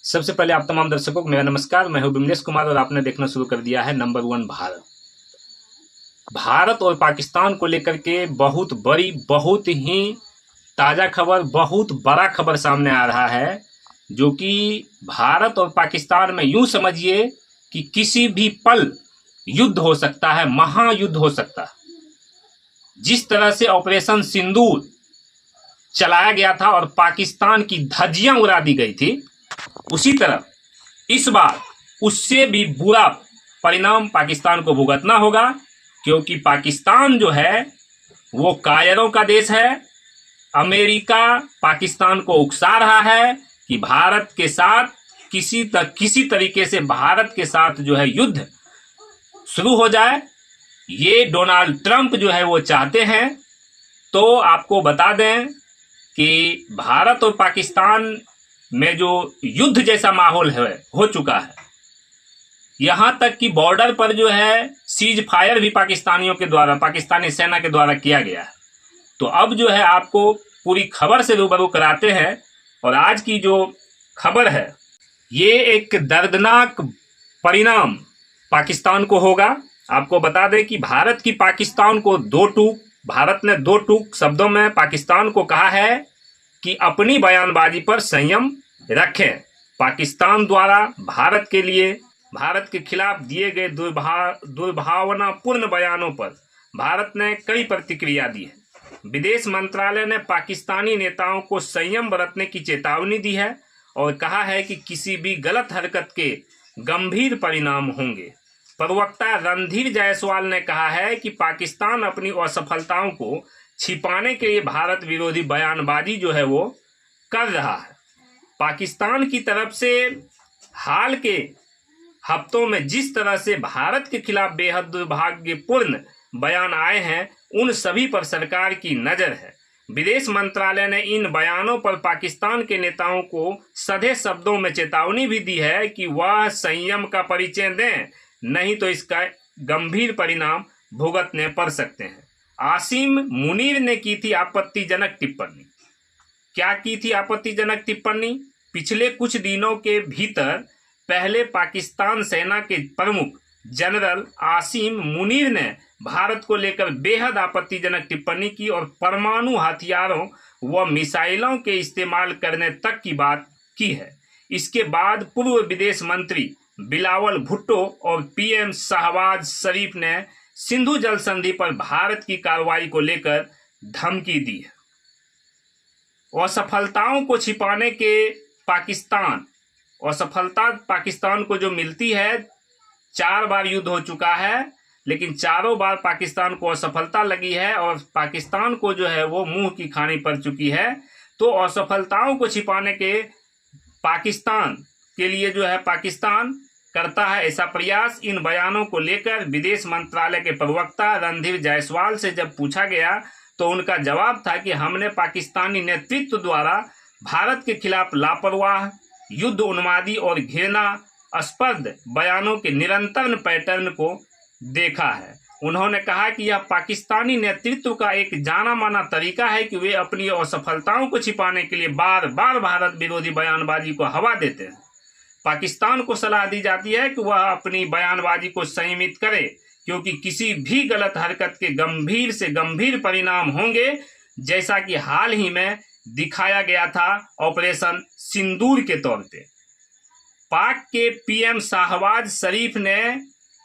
सबसे पहले आप तमाम दर्शकों को मेरा नमस्कार। मैं हूं बिमलेश कुमार और आपने देखना शुरू कर दिया है नंबर 1 भारत। भारत और पाकिस्तान को लेकर के बहुत बड़ी, बहुत ही ताज़ा खबर, बहुत बड़ा खबर सामने आ रहा है, जो कि भारत और पाकिस्तान में यूं समझिए कि किसी भी पल युद्ध हो सकता है, महायुद्ध हो सकता है। जिस तरह से ऑपरेशन सिंदूर चलाया गया था और पाकिस्तान की धज्जियां उड़ा दी गई थी, उसी तरह इस बार उससे भी बुरा परिणाम पाकिस्तान को भुगतना होगा, क्योंकि पाकिस्तान जो है वो कायरों का देश है। अमेरिका पाकिस्तान को उकसा रहा है कि भारत के साथ किसी तरीके से भारत के साथ जो है युद्ध शुरू हो जाए। ये डोनाल्ड ट्रंप जो है वो चाहते हैं। तो आपको बता दें कि भारत और पाकिस्तान में जो युद्ध जैसा माहौल है हो चुका है। यहां तक कि बॉर्डर पर जो है सीज फायर भी पाकिस्तानी सेना के द्वारा किया गया है। तो अब जो है आपको पूरी खबर से रूबरू कराते हैं। और आज की जो खबर है, ये एक दर्दनाक परिणाम पाकिस्तान को होगा। आपको बता दें कि भारत ने दो टूक शब्दों में पाकिस्तान को कहा है कि अपनी बयानबाजी पर संयम रखें। पाकिस्तान द्वारा भारत के खिलाफ दिए गए दुर्भावनापूर्ण बयानों पर भारत ने कई प्रतिक्रिया दी है। विदेश मंत्रालय ने पाकिस्तानी नेताओं को संयम बरतने की चेतावनी दी है और कहा है कि किसी भी गलत हरकत के गंभीर परिणाम होंगे। प्रवक्ता रणधीर जायसवाल ने कहा है कि पाकिस्तान अपनी असफलताओं को छिपाने के लिए भारत विरोधी बयानबाजी जो है वो कर रहा है। पाकिस्तान की तरफ से हाल के हफ्तों में जिस तरह से भारत के खिलाफ बेहद दुर्भाग्यपूर्ण बयान आए हैं, उन सभी पर सरकार की नज़र है। विदेश मंत्रालय ने इन बयानों पर पाकिस्तान के नेताओं को सधे शब्दों में चेतावनी भी दी है कि वह संयम का परिचय दें, नहीं तो इसका गंभीर परिणाम भुगतने पड़ सकते हैं। आसिम मुनीर ने की थी आपत्तिजनक टिप्पणी। क्या की थी आपत्तिजनक टिप्पणी? पिछले कुछ दिनों के भीतर पहले पाकिस्तान सेना के प्रमुख जनरल आसिम मुनीर ने भारत को लेकर बेहद आपत्तिजनक टिप्पणी की और परमाणु हथियारों व मिसाइलों के इस्तेमाल करने तक की बात की है। इसके बाद पूर्व विदेश मंत्री बिलावल भुट्टो और पीएम शहबाज शरीफ ने सिंधु जल संधि पर भारत की कार्रवाई को लेकर धमकी दी है। असफलताओं को छिपाने के असफलता पाकिस्तान को जो मिलती है, 4 बार युद्ध हो चुका है, लेकिन चारों बार पाकिस्तान को असफलता लगी है और पाकिस्तान को जो है वो मुंह की खानी पड़ चुकी है। तो असफलताओं को छिपाने के पाकिस्तान के लिए जो है पाकिस्तान करता है ऐसा प्रयास। इन बयानों को लेकर विदेश मंत्रालय के प्रवक्ता रणधीर जायसवाल से जब पूछा गया तो उनका जवाब था कि हमने पाकिस्तानी नेतृत्व द्वारा भारत के खिलाफ लापरवाह, युद्ध उन्मादी और घृणास्पद बयानों के निरंतर पैटर्न को देखा है। उन्होंने कहा कि यह पाकिस्तानी नेतृत्व का एक जाना माना तरीका है कि वे अपनी असफलताओं को छिपाने के लिए बार बार भारत विरोधी बयानबाजी को हवा देते हैं। पाकिस्तान को सलाह दी जाती है कि वह अपनी बयानबाजी को संयमित करे, क्योंकि किसी भी गलत हरकत के गंभीर से गंभीर परिणाम होंगे, जैसा कि हाल ही में दिखाया गया था ऑपरेशन सिंदूर के तौर पे। पाक के पीएम शहबाज शरीफ ने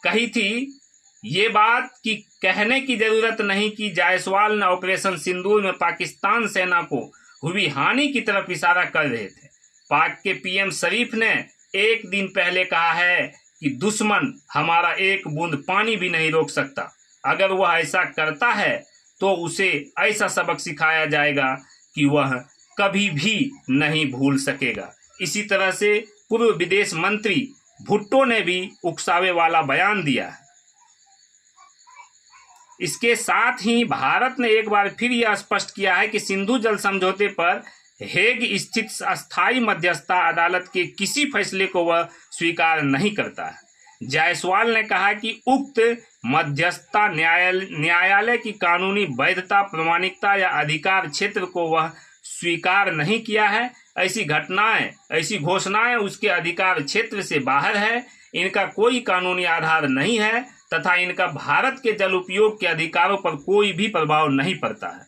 कही थी ये बात कि कहने की जरूरत नहीं कि जायसवाल ने ऑपरेशन सिंदूर में पाकिस्तान सेना को हुई हानि की तरफ इशारा कर रहे थे। पाक के पीएम शरीफ ने एक दिन पहले कहा है कि दुश्मन हमारा एक बूंद पानी भी नहीं रोक सकता। अगर वह ऐसा करता है तो उसे ऐसा सबक सिखाया जाएगा कि वह कभी भी नहीं भूल सकेगा। इसी तरह से पूर्व विदेश मंत्री भुट्टो ने भी उकसावे वाला बयान दिया है। इसके साथ ही भारत ने एक बार फिर यह स्पष्ट किया है कि सिंधु जल समझौते पर हेग स्थित अस्थायी मध्यस्थता अदालत के किसी फैसले को वह स्वीकार नहीं करता है। जायसवाल ने कहा कि उक्त मध्यस्थता न्यायालय की कानूनी वैधता, प्रामाणिकता या अधिकार क्षेत्र को वह स्वीकार नहीं किया है। ऐसी घटनाएं, ऐसी घोषणाएं उसके अधिकार क्षेत्र से बाहर है। इनका कोई कानूनी आधार नहीं है तथा इनका भारत के जल उपयोग के अधिकारों पर कोई भी प्रभाव नहीं पड़ता है।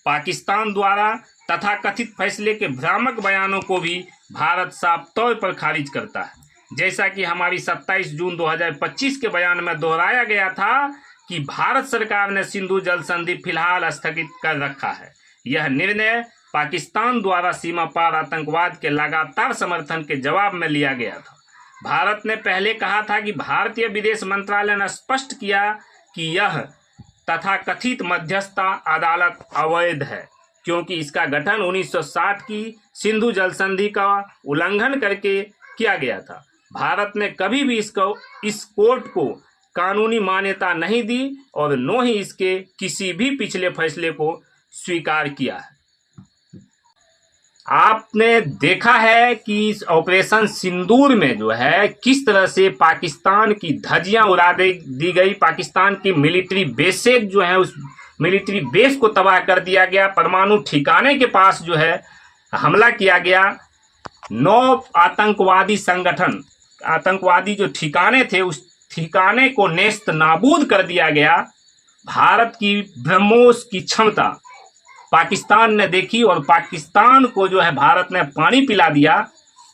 पाकिस्तान द्वारा तथाकथित फैसले के भ्रामक बयानों को भी भारत साफ तौर पर खारिज करता है। जैसा कि हमारी 27 जून 2025 के बयान में दोहराया गया था कि भारत सरकार ने सिंधु जल संधि फिलहाल स्थगित कर रखा है। यह निर्णय पाकिस्तान द्वारा सीमा पार आतंकवाद के लगातार समर्थन के जवाब में लिया गया था। भारत ने पहले कहा था कि भारतीय विदेश मंत्रालय ने स्पष्ट किया कि यह तथाकथित मध्यस्थता अदालत अवैध है, क्योंकि इसका गठन 1960 की सिंधु जल संधि का उल्लंघन करके किया गया था। भारत ने कभी भी इस कोर्ट को कानूनी मान्यता नहीं दी और न ही इसके किसी भी पिछले फैसले को स्वीकार किया है। आपने देखा है कि इस ऑपरेशन सिंदूर में जो है किस तरह से पाकिस्तान की धज्जियां उड़ा दी गई। पाकिस्तान की मिलिट्री बेसेस जो है उस मिलिट्री बेस को तबाह कर दिया गया। परमाणु ठिकाने के पास जो है हमला किया गया। 9 आतंकवादी संगठन, आतंकवादी जो ठिकाने थे उस ठिकाने को नेस्त नाबूद कर दिया गया। भारत की ब्रह्मोस की क्षमता पाकिस्तान ने देखी और पाकिस्तान को जो है भारत ने पानी पिला दिया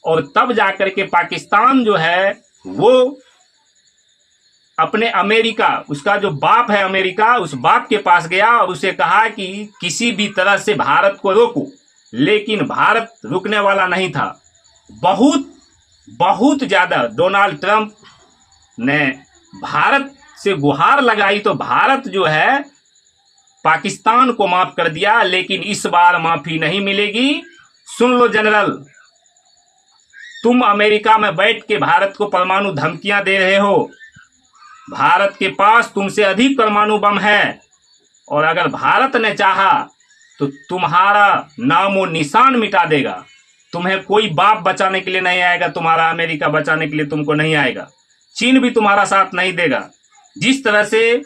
और तब जाकर के पाकिस्तान जो है वो अपने अमेरिका, उसका जो बाप है अमेरिका, उस बाप के पास गया और उसे कहा कि किसी भी तरह से भारत को रोको। लेकिन भारत रुकने वाला नहीं था। बहुत ज्यादा डोनाल्ड ट्रंप ने भारत से गुहार लगाई तो भारत जो है पाकिस्तान को माफ कर दिया, लेकिन इस बार माफी नहीं मिलेगी। सुन लो जनरल, तुम अमेरिका में बैठ के भारत को परमाणु धमकियां दे रहे हो। भारत के पास तुमसे अधिक परमाणु बम है और अगर भारत ने चाहा तो तुम्हारा नामो निशान मिटा देगा। तुम्हें कोई बाप बचाने के लिए नहीं आएगा, तुम्हारा अमेरिका बचाने के लिए तुमको नहीं आएगा। चीन भी तुम्हारा साथ नहीं देगा। जिस तरह से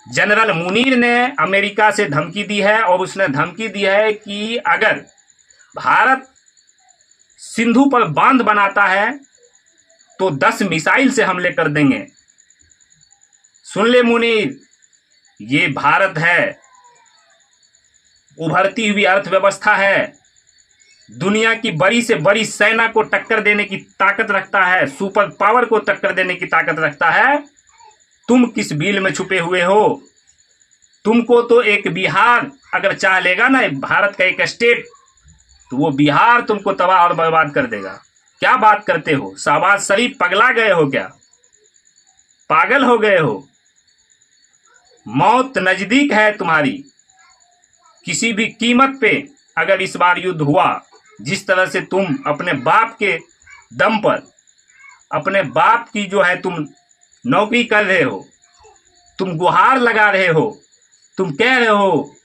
जनरल मुनीर ने अमेरिका से धमकी दी है और उसने धमकी दी है कि अगर भारत सिंधु पर बांध बनाता है तो 10 मिसाइल से हमले कर देंगे। सुन ले मुनीर, ये भारत है, उभरती हुई अर्थव्यवस्था है, दुनिया की बड़ी से बड़ी सेना को टक्कर देने की ताकत रखता है, सुपर पावर को टक्कर देने की ताकत रखता है। तुम किस बिल में छुपे हुए हो? तुमको तो एक बिहार अगर चाह लेगा ना, भारत का एक स्टेट, तो वो बिहार तुमको तबाह और बर्बाद कर देगा। क्या बात करते हो? शहबाज शरीफ पगला गए हो क्या? पागल हो गए हो? मौत नजदीक है तुम्हारी। किसी भी कीमत पे अगर इस बार युद्ध हुआ, जिस तरह से तुम अपने बाप के दम पर, अपने बाप की जो है तुम नौकरी कर रहे हो, तुम गुहार लगा रहे हो, तुम कह रहे हो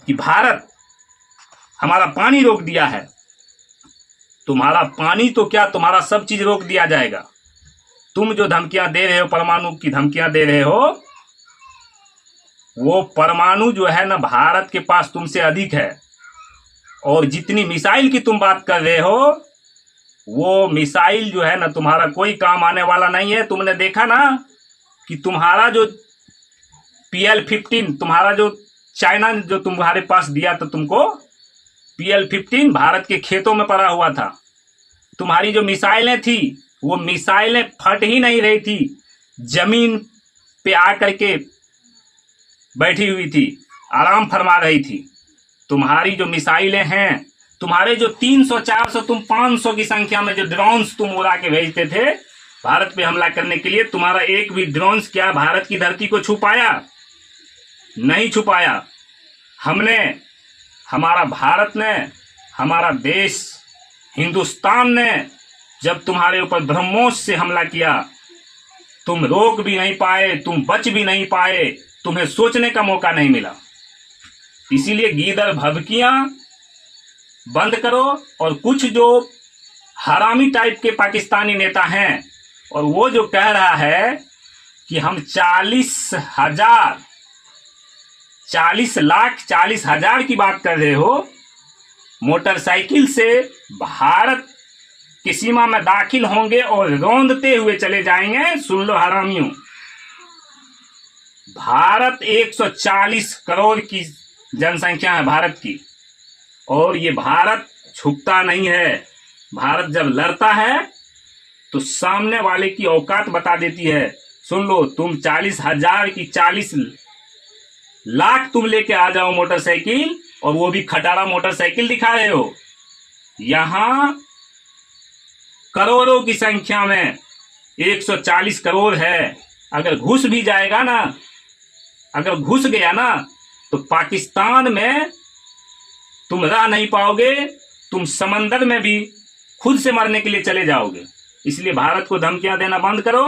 कि भारत हमारा पानी रोक दिया है। तुम्हारा पानी तो क्या, तुम्हारा सब चीज रोक दिया जाएगा। तुम जो धमकियां दे रहे हो, परमाणु की धमकियां दे रहे हो, वो परमाणु जो है ना भारत के पास तुमसे अधिक है। और जितनी मिसाइल की तुम बात कर रहे हो, वो मिसाइल जो है ना तुम्हारा कोई काम आने वाला नहीं है। तुमने देखा ना कि तुम्हारा जो PL-15, तुम्हारा जो चाइना जो तुम्हारे पास दिया था तुमको, PL-15 भारत के खेतों में पड़ा हुआ था। तुम्हारी जो मिसाइलें थी वो मिसाइलें फट ही नहीं रही थी, जमीन पे आकर के बैठी हुई थी, आराम फरमा रही थी। तुम्हारी जो मिसाइलें हैं, तुम्हारे जो 300, 400, तुम 500 की संख्या में जो ड्रोन्स तुम उड़ा के भेजते थे भारत पे हमला करने के लिए, तुम्हारा एक भी ड्रोन्स क्या भारत की धरती को छू पाया? नहीं छू पाया। हमने, हमारा भारत ने, हमारा देश हिंदुस्तान ने जब तुम्हारे ऊपर ब्रह्मोस से हमला किया, तुम रोक भी नहीं पाए, तुम बच भी नहीं पाए, तुम्हें सोचने का मौका नहीं मिला। इसीलिए गीदड़ भभकियां बंद करो। और कुछ जो हरामी टाइप के पाकिस्तानी नेता हैं, और वो जो कह रहा है कि हम 40 लाख 40 हजार की बात कर रहे हो, मोटरसाइकिल से भारत की सीमा में दाखिल होंगे और रौंदते हुए चले जाएंगे। सुन लो हरामियों, भारत 140 करोड़ की जनसंख्या है भारत की, और ये भारत झुकता नहीं है। भारत जब लड़ता है तो सामने वाले की औकात बता देती है। सुन लो, तुम 40,000 की 40 लाख तुम लेके आ जाओ मोटरसाइकिल, और वो भी खटारा मोटरसाइकिल दिखा रहे हो। यहां करोड़ों की संख्या में 140 करोड़ है। अगर घुस भी जाएगा ना, अगर घुस गया ना, तो पाकिस्तान में तुम रह नहीं पाओगे, तुम समंदर में भी खुद से मरने के लिए चले जाओगे। इसलिए भारत को धमकियां देना बंद करो।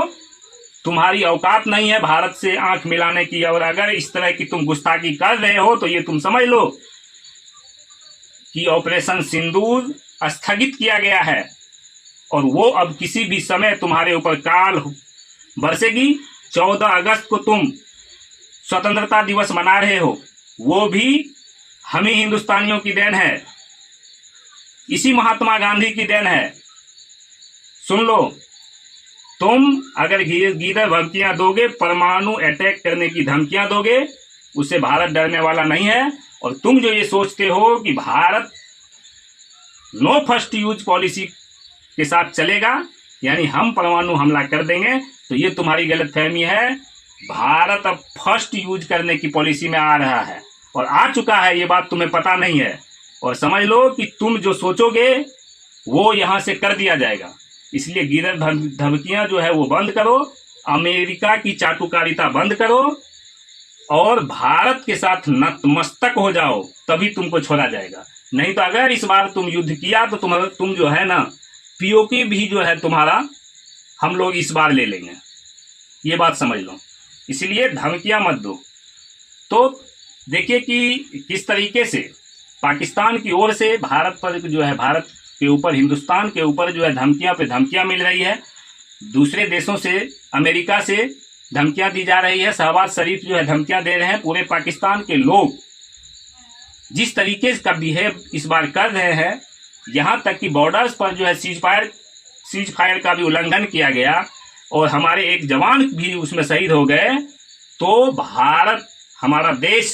तुम्हारी औकात नहीं है भारत से आंख मिलाने की, और अगर इस तरह की तुम गुस्ताखी कर रहे हो तो ये तुम समझ लो कि ऑपरेशन सिंदूर स्थगित किया गया है, और वो अब किसी भी समय तुम्हारे ऊपर काल बरसेगी। 14 अगस्त को तुम स्वतंत्रता दिवस मना रहे हो, वो भी हम ही हिंदुस्तानियों की देन है, इसी महात्मा गांधी की देन है। सुन लो, तुम अगर गीदड़ धमकियां दोगे, परमाणु अटैक करने की धमकियां दोगे, उससे भारत डरने वाला नहीं है। और तुम जो ये सोचते हो कि Bharat no first use policy के साथ चलेगा, यानी हम परमाणु हमला कर देंगे, तो ये तुम्हारी गलतफहमी है। भारत अब फर्स्ट यूज करने की पॉलिसी में आ रहा है, और आ चुका है, ये बात तुम्हें पता नहीं है। और समझ लो कि तुम जो सोचोगे वो यहां से कर दिया जाएगा। इसलिए गीदड़ धमकियां जो है वो बंद करो, अमेरिका की चाटुकारिता बंद करो, और भारत के साथ नतमस्तक हो जाओ, तभी तुमको छोड़ा जाएगा। नहीं तो अगर इस बार तुम युद्ध किया तो तुम जो है ना, पीओके भी जो है तुम्हारा हम लोग इस बार ले लेंगे, ये बात समझ लो। इसलिए धमकियां मत दो। तो देखिए कि किस तरीके से पाकिस्तान की ओर से भारत पर जो है, भारत के ऊपर, हिंदुस्तान के ऊपर जो है धमकियां पे धमकियां मिल रही है। दूसरे देशों से, अमेरिका से धमकियां दी जा रही है। शहबाज शरीफ जो है धमकियां दे रहे हैं। पूरे पाकिस्तान के लोग जिस तरीके का बिहेव इस बार कर रहे हैं, यहां तक कि बॉर्डर्स पर जो है सीज फायर का भी उल्लंघन किया गया, और हमारे एक जवान भी उसमें शहीद हो गए। तो भारत, हमारा देश,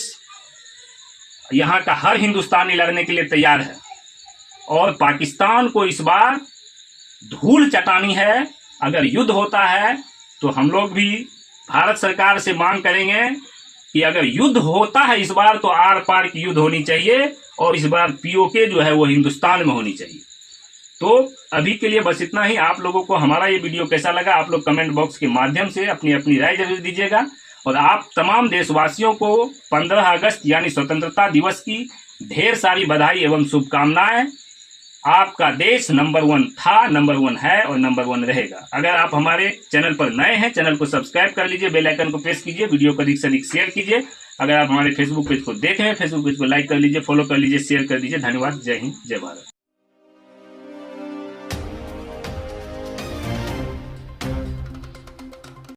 यहाँ का हर हिंदुस्तानी लड़ने के लिए तैयार है, और पाकिस्तान को इस बार धूल चटानी है। अगर युद्ध होता है तो हम लोग भी भारत सरकार से मांग करेंगे कि अगर युद्ध होता है इस बार, तो आर पार की युद्ध होनी चाहिए, और इस बार पीओके जो है वो हिंदुस्तान में होनी चाहिए। तो अभी के लिए बस इतना ही। आप लोगों को हमारा ये वीडियो कैसा लगा, आप लोग कमेंट बॉक्स के माध्यम से अपनी अपनी राय जरूर दीजिएगा। और आप तमाम देशवासियों को 15 अगस्त यानी स्वतंत्रता दिवस की ढेर सारी बधाई एवं शुभकामनाएं। आपका देश नंबर 1 था, नंबर 1 है और नंबर 1 रहेगा। अगर आप हमारे चैनल पर नए हैं, चैनल को सब्सक्राइब कर लीजिए, बेल आइकन को प्रेस कीजिए, वीडियो को अधिक से अधिक शेयर कीजिए। अगर आप हमारे फेसबुक पेज को देख रहे हैं, फेसबुक पेज को लाइक कर लीजिए, फॉलो कर लीजिए, शेयर कर दीजिए। धन्यवाद। जय हिंद, जय भारत।